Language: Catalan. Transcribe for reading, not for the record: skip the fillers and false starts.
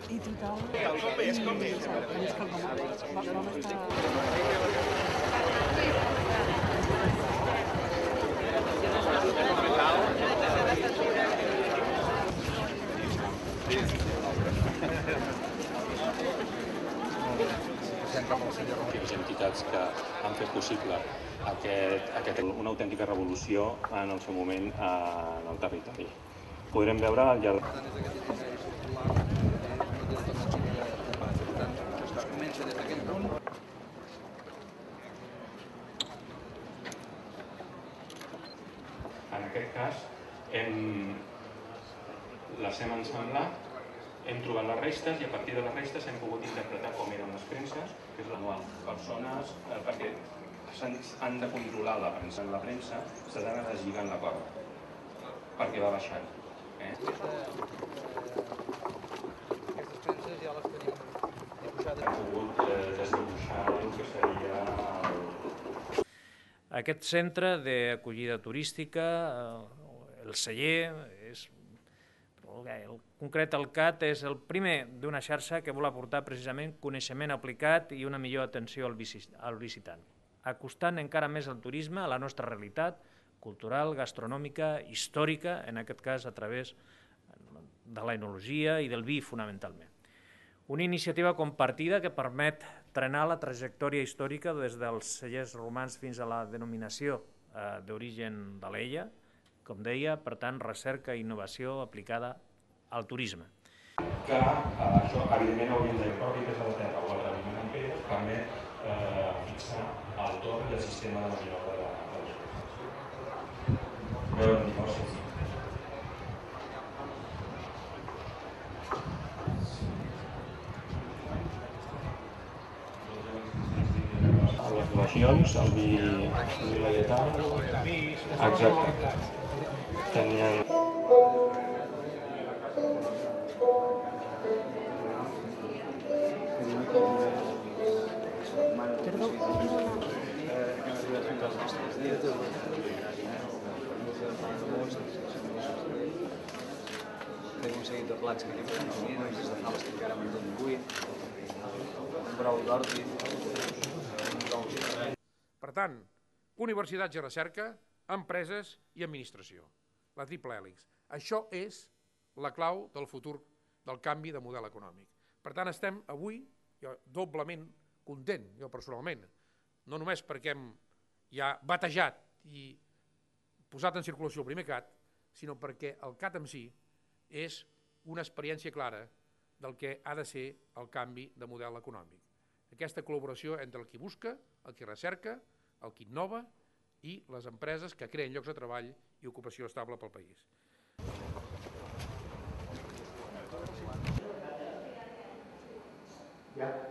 I total... Les entitats que han fet possible una autèntica revolució en el seu moment en el territori. Podrem veure al llarg... En aquest cas, les hem ensamblat, hem trobat les restes i a partir de les restes hem pogut interpretar com eren les premses, que és l'anual. Persones, perquè han de controlar la premsa. En la premsa s'ha d'anar deslligant la corda, perquè va baixant. Aquestes premses ja les tenim dibuixades. Hem pogut desdibuixar el que seria... Aquest centre d'acollida turística, el celler, en concret el CAT és el primer d'una xarxa que vol aportar precisament coneixement aplicat i una millor atenció al visitant, acostant encara més el turisme a la nostra realitat cultural, gastronòmica, històrica, en aquest cas a través de l'enologia i del vi fonamentalment. Una iniciativa compartida que permet trenar la trajectòria històrica des dels cellers romans fins a la denominació d'origen d'Alella, com deia, per tant, recerca i innovació aplicada al turisme. Que això, evidentment, hauríem de propi pes de la terra o el reviment en pedres permet fixar el torn i el sistema de maniobra de les coses. Veure un divorci. Les legions, el vi laietà, exacte. Tenien... Tenim un seguit de plats que tenim consumits, des de faves que encara mantenen buit, un brou d'ordi... Per tant, universitats i recerca, empreses i administració. La triple hèlix. Això és la clau del futur del canvi de model econòmic. Per tant, estem avui doblement content, jo personalment, no només perquè hem ja batejat i posat en circulació el primer CAT, sinó perquè el CAT en si és una experiència clara del que ha de ser el canvi de model econòmic. Aquesta col·laboració entre el qui busca, el qui recerca, el qui innova i les empreses que creen llocs de treball i ocupació estable pel país. Ja.